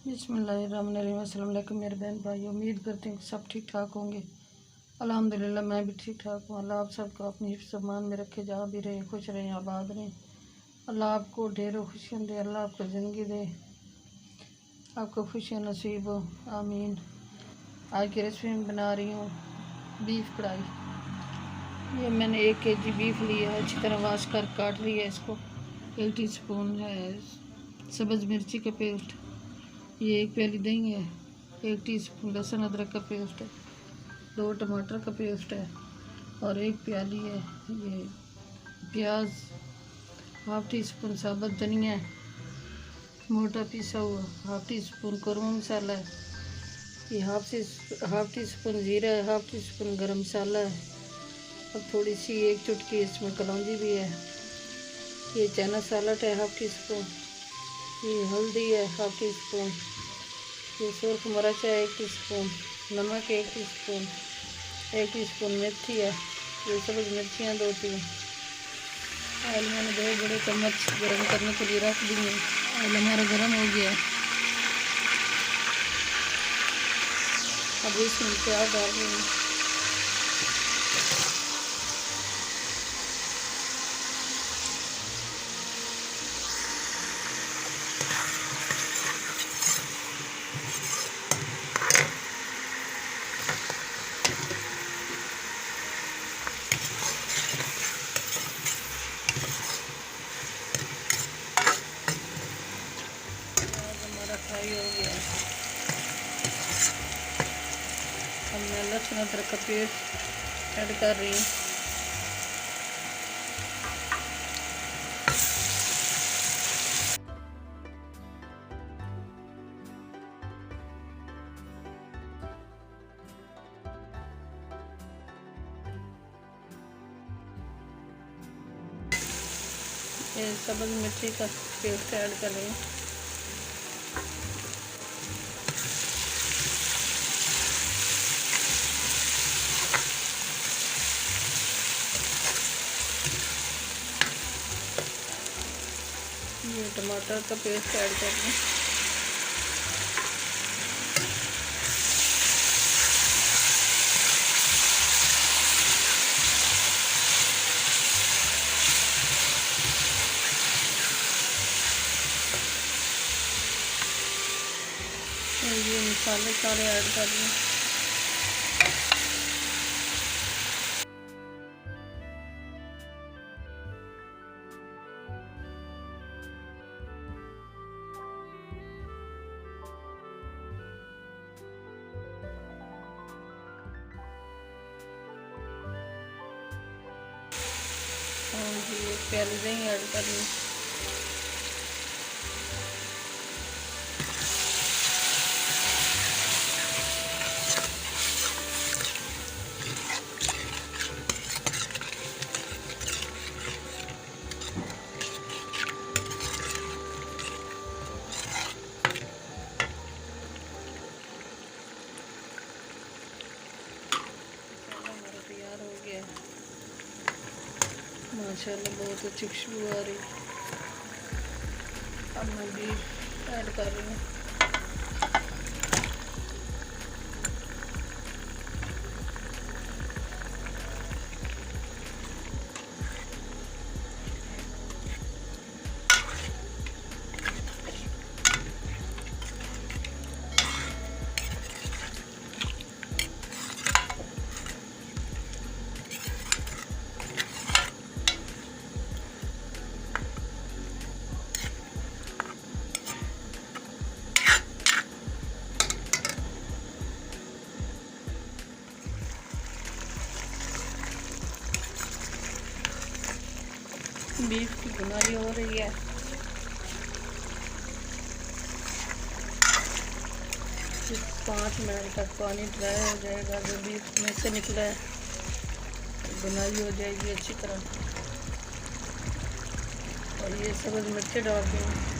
बिस्मिल्लाहिर्रहमानिर्रहीम। अस्सलाम वालेकुम मेरे बहन भाई, उम्मीद करते हैं कि सब ठीक ठाक होंगे। अल्हम्दुलिल्लाह मैं भी ठीक ठाक हूँ। अल्लाह आप सबको अपनी हिफ्ज़ अमान में रखे, जहाँ भी रहें खुश रहें आबाद रहें। अल्लाह आपको ढेरों खुशियाँ दे, अल्लाह आपको ज़िंदगी दे, आपको खुशियाँ नसीब हो, आमीन। आज की रेसिपी में बना रही हूँ बीफ कढ़ाई। ये मैंने 1 kg बीफ लिया है, अच्छी तरह वाश कर काट लिया है इसको। 1 टीस्पून है सब्ज़ मिर्ची का पेस्ट, ये 1 प्याली दही है, 1 टीस्पून लहसुन अदरक का पेस्ट है, 2 टमाटर का पेस्ट है और 1 प्याली है ये प्याज, हाफ़ टीस्पून साबुत धनिया है मोटा पिसा हुआ, हाफ़ टीस्पून कौरमा मसाला है, ये हाफ़ टीस्पून ज़ीरा है, हाफ़ टीस्पून गरम मसाला है और थोड़ी सी 1 चुटकी इसमें कलौंजी भी है। ये चना सालट है हाफ़ टीस्पून, ये हल्दी है हाफ़ टीस्पून, ये सुरख मिर्च है 1 टीस्पून, नमक 1 टीस्पून, 1 टीस्पून मेथी है, ये सब्ज़ मिर्चियाँ 2-3। ऑयल मैंने 2 बड़े चम्मच गर्म करने के लिए रख दी हैं। ऑयल हमारा गर्म हो गया, अब इसमें प्याज डाल रही हूँ। फ्राई हो गया, अब मैं लहसुन अदरक का पेस्ट ऐड कर रही हूँ। ये सब्ज़ मिर्ची का पेस्ट ऐड कर रही हूँ। ये टमाटर का पेस्ट ऐड कर दें। ये मसाले सारे ऐड कर दें। और ये प्याली दही ऐड कर ली। हमारा तैयार हो गया, माशाल्लाह बहुत अच्छी खुशबू आ रही। अब मैं बीफ ऐड कर रही हूँ। बीफ की बुनाई हो रही है। सिर्फ 5 मिनट तक पानी ड्राई हो जाएगा, जो बीफ में से निकला है बुनाई हो जाएगी अच्छी तरह। और ये सब्ज़ मिर्ची डाल देंगे।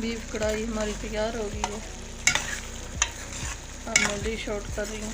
बीफ कढ़ाई हमारी तैयार हो गई है। अब मैं डिश आउट कर रही हूँ।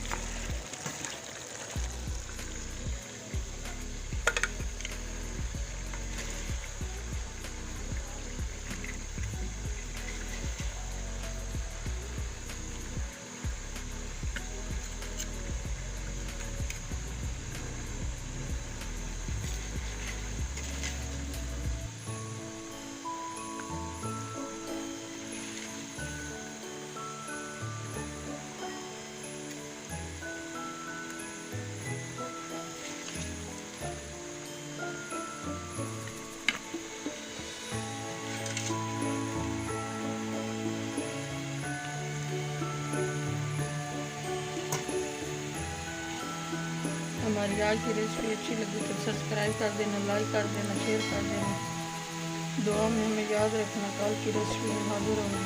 हमारी आज की रेसिपी अच्छी लगी तो सब्सक्राइब कर देना, लाइक कर देना, शेयर कर देना। दुआ में हमें याद रखना। कल की रेसिपी में हाजिर होंगे।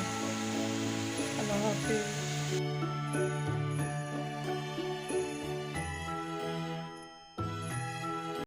अल्लाह हाफिज़।